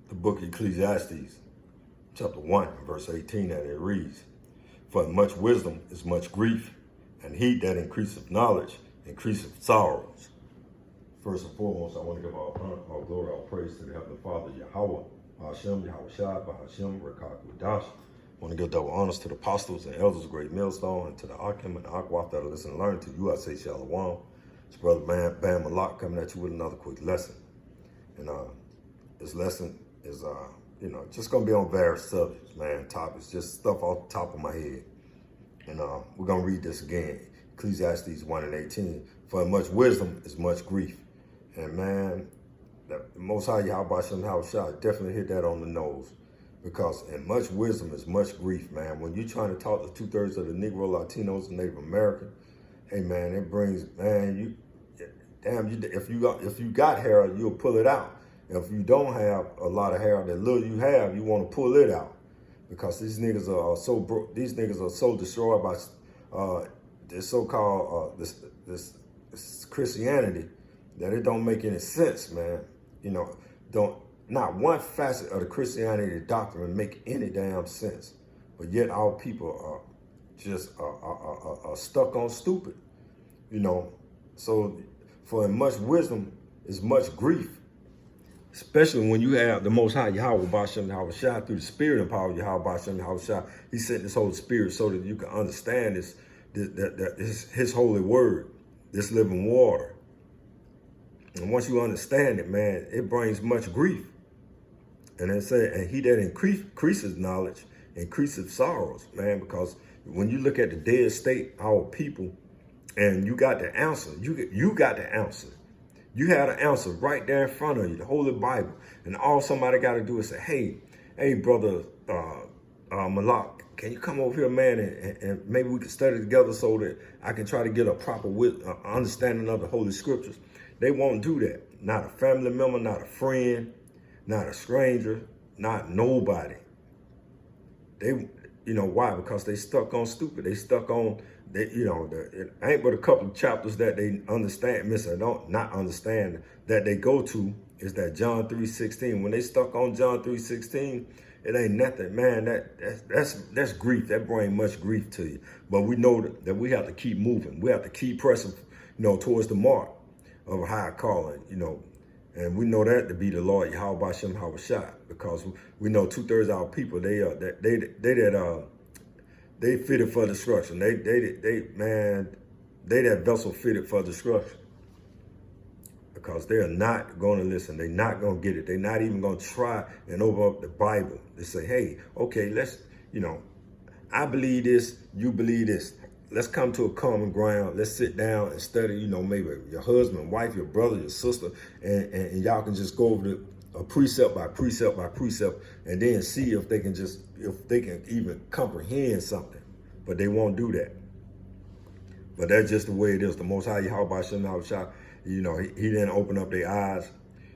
the book of Ecclesiastes, chapter 1, verse 18, and it reads, "For much wisdom is much grief, and he that increaseth knowledge increaseth sorrows." First and foremost, I want to give all honor, all glory, all praise to the Heavenly Father, Yahweh, Hashem, Yahweh Shai, Bahashem, Rekak, Udash. I want to give double honors to the apostles and elders of Great Millstone, and to the Akim and the Akwaf that are listening and learn. To you, I say Shalom. It's Brother Bam Malak coming at you with another quick lesson. And this lesson is, just going to be on various subjects, man, topics, just stuff off the top of my head. And we're going to read this again, Ecclesiastes 1 and 18. "For much wisdom is much grief." And man, the Most High Yahweh Shai definitely hit that on the nose. Because in much wisdom is much grief, man. When you're trying to talk to 2/3 of the Negro, Latinos, and Native American, hey man, it brings, man, if you got hair, you'll pull it out. If you don't have a lot of hair, the little you have, you want to pull it out. Because these niggas are so broke, these niggas are so destroyed by this so-called this Christianity that it don't make any sense, man. Not one facet of the Christianity doctrine make any damn sense. But yet our people are just are stuck on stupid. So for much wisdom is much grief. Especially when you have the Most High Yahweh Bashem Yahweh Shai through the Spirit and power of Yahweh Bashem Yahweh Shai. He sent this Holy Spirit so that you can understand his holy word, this living water. And once you understand it, man, it brings much grief. And it said, and he that increases knowledge increases sorrows, man, because when you look at the dead state, our people, and you got the answer, you got the answer. You had an answer right there in front of you, the Holy Bible. And all somebody got to do is say, hey, brother Malak, can you come over here, man, and maybe we can study together so that I can try to get a proper understanding of the Holy Scriptures. They won't do that. Not a family member, not a friend, not a stranger, not nobody. Why? Because they stuck on stupid. They stuck on, it ain't but a couple of chapters that they understand, not understand, that they go to is that John 3:16. When they stuck on John 3:16, it ain't nothing, man. That's grief. That brings much grief to you. But we know that we have to keep moving. We have to keep pressing, towards the mark of a high calling, And we know that to be the Lord Yahweh Bashem Yahweh Shai, because we know 2/3 of our people, they fitted for destruction. They that vessel fitted for destruction. Because they're not going to listen. They're not going to get it. They're not even going to try and open up the Bible. They say, hey, okay, let's, I believe this, you believe this. Let's come to a common ground. Let's sit down and study, maybe your husband, wife, your brother, your sister, and y'all can just go over a precept by precept by precept, and then see if they can even comprehend something. But they won't do that. But that's just the way it is. The Most High Yahweh Bashem Yahweh Shai, he didn't open up their eyes.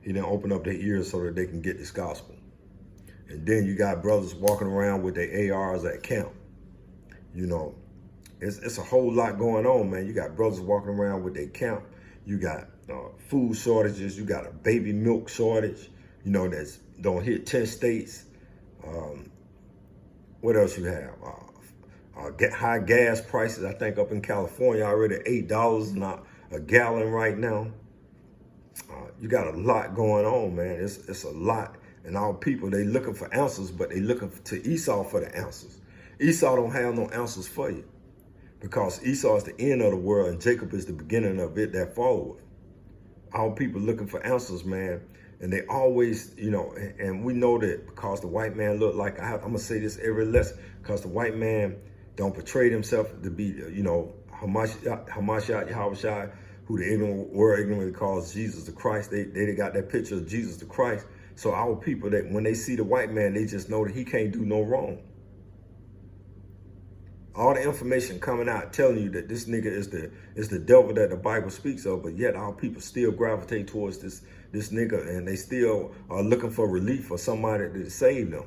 He didn't open up their ears so that they can get this gospel. And then you got brothers walking around with their ARs at camp. It's a whole lot going on, man. You got brothers walking around with their camp. You got food shortages. You got a baby milk shortage, that's don't hit 10 states. What else you have? High gas prices. I think up in California already $8 a gallon right now. You got a lot going on, man. It's a lot. And our people, they looking for answers, but they looking to Esau for the answers. Esau don't have no answers for you. Because Esau is the end of the world and Jacob is the beginning of it that followeth. Our people looking for answers, man. And they always, and we know that because the white man look like, I'm going to say this every lesson, because the white man don't portray himself to be, Hamashiach Yahweh Shai, who the world ignorantly calls Jesus the Christ. They got that picture of Jesus the Christ. So our people, that when they see the white man, they just know that he can't do no wrong. All the information coming out telling you that this nigga is the devil that the Bible speaks of, but yet our people still gravitate towards this nigga, and they still are looking for relief or somebody to save them.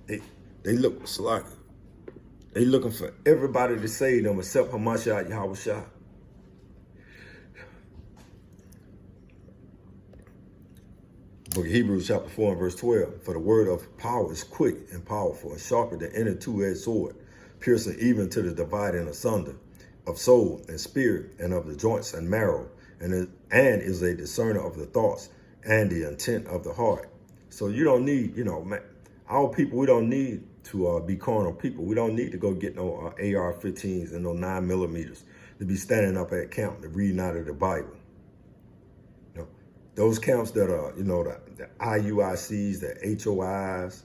They look like they looking for everybody to save them except Hamashiach Yahweh Shai. Book of Hebrews chapter 4 and verse 12. For the word of power is quick and powerful and sharper than any two-edged sword, piercing even to the dividing asunder of soul and spirit and of the joints and marrow, and is a discerner of the thoughts and the intent of the heart. So you don't need, man, our people, we don't need to be carnal people. We don't need to go get no AR-15s and no 9mm to be standing up at camp to reading out of the Bible. Those camps that are, the IUICs, the HOIs,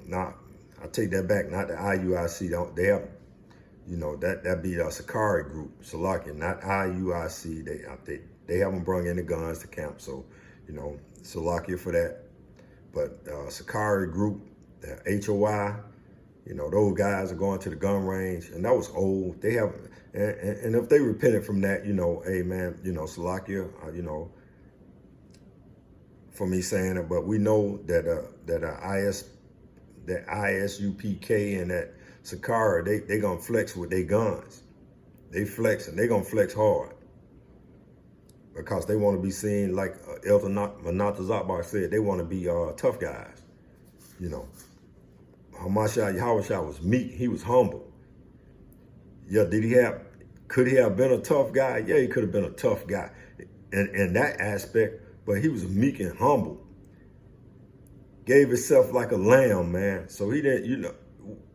I take that back, not the IUIC. They have, that be a Sakari group, Salakia, not IUIC. They haven't brought any guns to camp, so, Salakia for that. But Sakari group, the HOI, those guys are going to the gun range, and that was old. They have, and if they repented from that, hey man, Salakia, for me saying it, but we know that that ISUPK and that Sakara, they gonna flex with their guns. They flex, and they gonna flex hard because they want to be seen like Elder Manatazakbar said. They want to be tough guys. Hamashiach Yahushua was meek. He was humble. Yeah, could he have been a tough guy? Yeah, he could have been a tough guy in that aspect. But he was meek and humble. Gave himself like a lamb, man. So he didn't,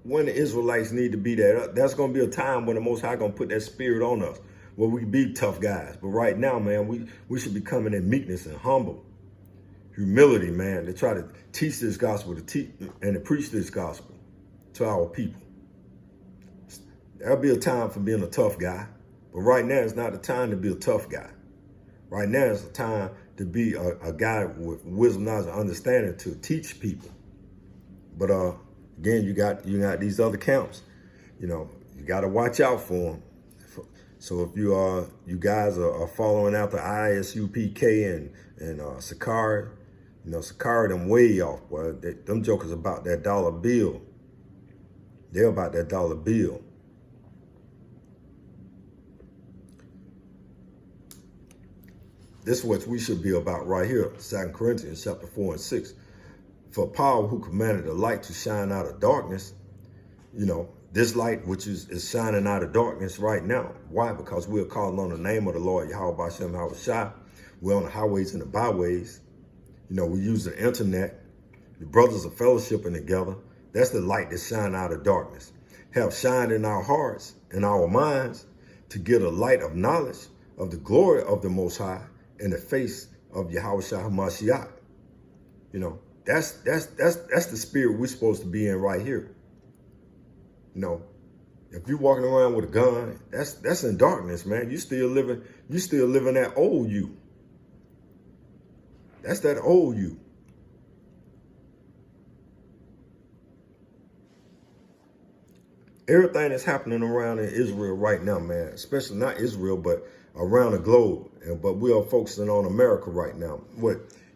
when the Israelites need to be there, that's going to be a time when the Most High going to put that spirit on us, where we be tough guys. But right now, man, we should be coming in meekness and humble. Humility, man, to try to teach this gospel, and to preach this gospel to our people. There'll be a time for being a tough guy. But right now, it's not the time to be a tough guy. Right now, it's the time to be a guy with wisdom, knowledge, and understanding to teach people. But again, you got these other camps. You got to watch out for them. So if you guys are following out the ISUPK and Sakari, Sakari them way off, boy. Them jokers about that dollar bill. They're about that dollar bill. This is what we should be about right here. 2 Corinthians chapter 4 and 6. For power who commanded the light to shine out of darkness, this light which is shining out of darkness right now. Why? Because we're calling on the name of the Lord Yahweh Bashem Yahushua. We're on the highways and the byways. We use the internet. The brothers are fellowshipping together. That's the light that shine out of darkness. Have shined in our hearts and our minds to get a light of knowledge of the glory of the Most High in the face of Yahushua HaMashiach. That's the spirit we're supposed to be in right here. If you're walking around with a gun, that's in darkness, man. You still living that old you. That's that old you. Everything that's happening around in Israel right now, man, especially not Israel, but around the globe. But we are focusing on America right now.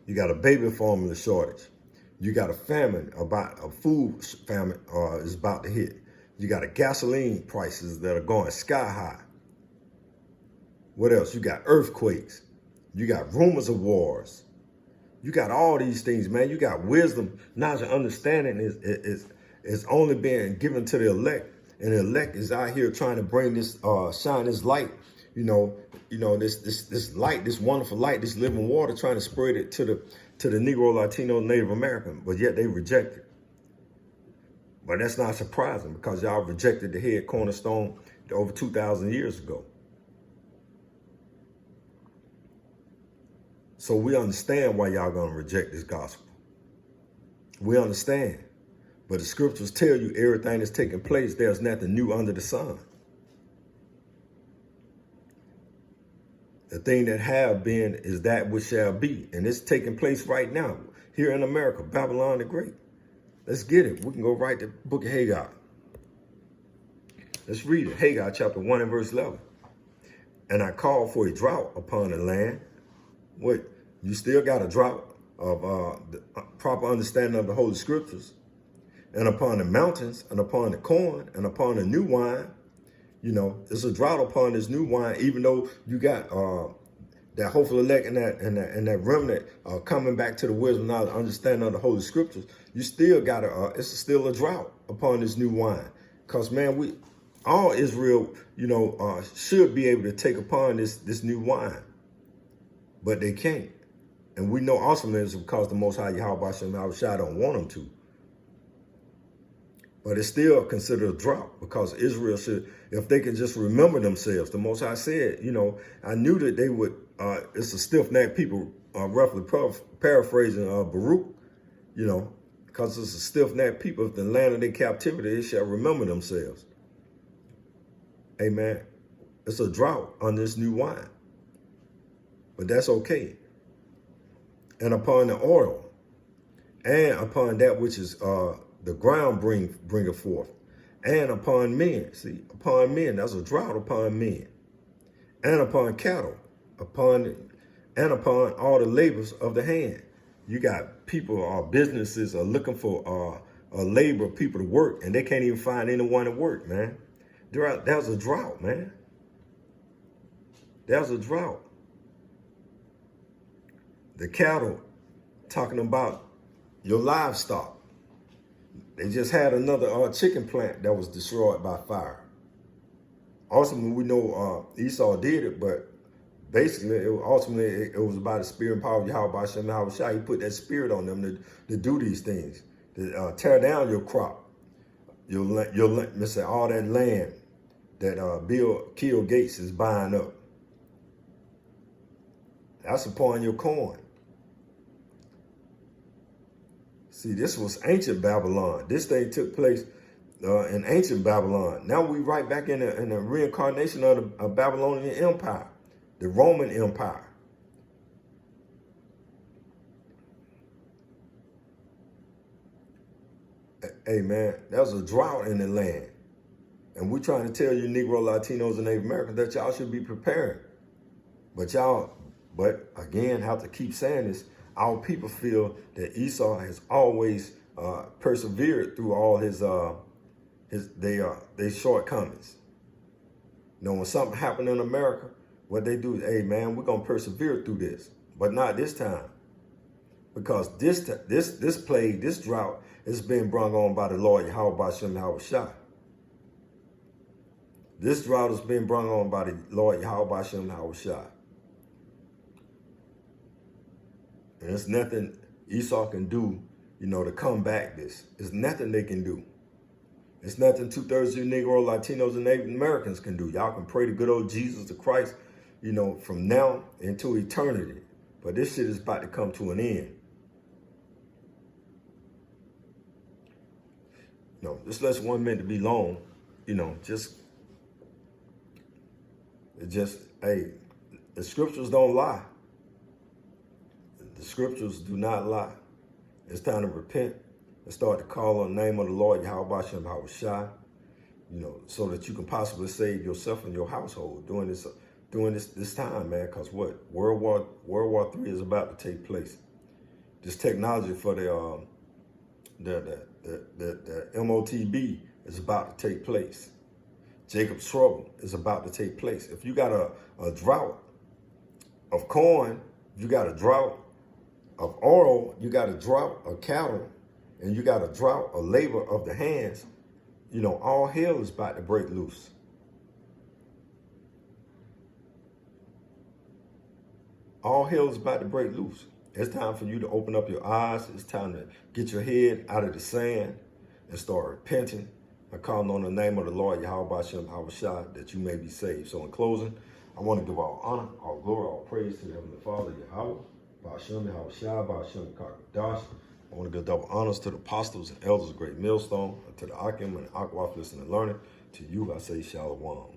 You got a baby formula shortage. You got a food famine is about to hit. You got gasoline prices that are going sky high. What else? You got earthquakes. You got rumors of wars. You got all these things, man. You got wisdom, knowledge, and understanding is only being given to the elect. And the elect is out here trying to bring this, shine this light, this light, this wonderful light, this living water, trying to spread it to the Negro, Latino, Native American, but yet they reject it. But that's not surprising because y'all rejected the head cornerstone over 2,000 years ago. So we understand why y'all gonna reject this gospel. We understand. But the scriptures tell you everything that's taking place, there's nothing new under the sun. The thing that have been is that which shall be. And it's taking place right now here in America, Babylon the Great. Let's get it. We can go right to the book of Haggai. Let's read it. Haggai chapter 1 and verse 11. And I called for a drought upon the land. What? You still got a drought of the proper understanding of the Holy Scriptures. And upon the mountains, and upon the corn, and upon the new wine. There's a drought upon this new wine, even though you got that hopeful elect and that remnant coming back to the wisdom, knowledge, understanding of the Holy Scriptures, you still got it's still a drought upon this new wine. Because, man, all Israel, should be able to take upon this new wine, but they can't. And we know also it's because the Most High Yahweh Shem Shai don't want them to. But it's still considered a drought, because Israel should, if they can just remember themselves. The Most High said, I knew that they would, it's a stiff-necked people, roughly paraphrasing Baruch, because it's a stiff-necked people. If the land of their captivity, they shall remember themselves. Amen. It's a drought on this new wine. But that's okay. And upon the oil, and upon that which is the ground bringeth forth, and upon men. See, upon men, that's a drought upon men, and upon cattle, and upon all the labors of the hand. You got people or businesses are looking for labor, people to work, and they can't even find anyone to work, man. There's a drought, man. There's a drought. The cattle, talking about your livestock. They just had another chicken plant that was destroyed by fire. Ultimately, we know Esau did it, but basically, it was about the spirit and power of Yahweh Hashem Yahweh Shai. He put that spirit on them to do these things, to tear down your crop, all that land that Bill Gates is buying up. That's upon your corn. See, this was ancient Babylon. This thing took place in ancient Babylon. Now we right back in the reincarnation of the Babylonian Empire, the Roman Empire. Hey, man, there's a drought in the land. And we're trying to tell you Negro, Latinos, and Native Americans that y'all should be preparing. But again, have to keep saying this. Our people feel that Esau has always persevered through all their shortcomings. When something happened in America, what they do is, hey man, we're gonna persevere through this, but not this time, because this plague, this drought, is being brought on by the Lord Yahweh Shem Yahweh Shai. This drought is being brought on by the Lord Yahweh Shem Yahweh Shai. And there's nothing Esau can do, to combat this. There's nothing they can do. It's nothing 2/3 of you Negro, Latinos, and Native Americans can do. Y'all can pray to good old Jesus the Christ, from now into eternity. But this shit is about to come to an end. This lesson wasn't meant to be long. Hey, the scriptures don't lie. The scriptures do not lie. It's time to repent and start to call on the name of the Lord Yahweh Shem Yahweh Shai, so that you can possibly save yourself and your household during this time, man. Because what? World War III is about to take place. This technology for the MOTB is about to take place. Jacob's trouble is about to take place. If you got a drought of corn, you got a drought of oil, you got a drought of cattle, and you got a drought of labor of the hands, all hell is about to break loose. All hell is about to break loose. It's time for you to open up your eyes. It's time to get your head out of the sand and start repenting and calling on the name of the Lord Yahweh Shem Yahweh Shai, that you may be saved. So in closing, I want to give all honor, all glory, all praise to the Heavenly Father, Yahweh, Ba'ashem Yahweh Shai, Ba'ashem Kakadash. I want to give double honors to the apostles and elders of Great Millstone, and to the Akim and Akwaf listening and learning. To you I say Shalom.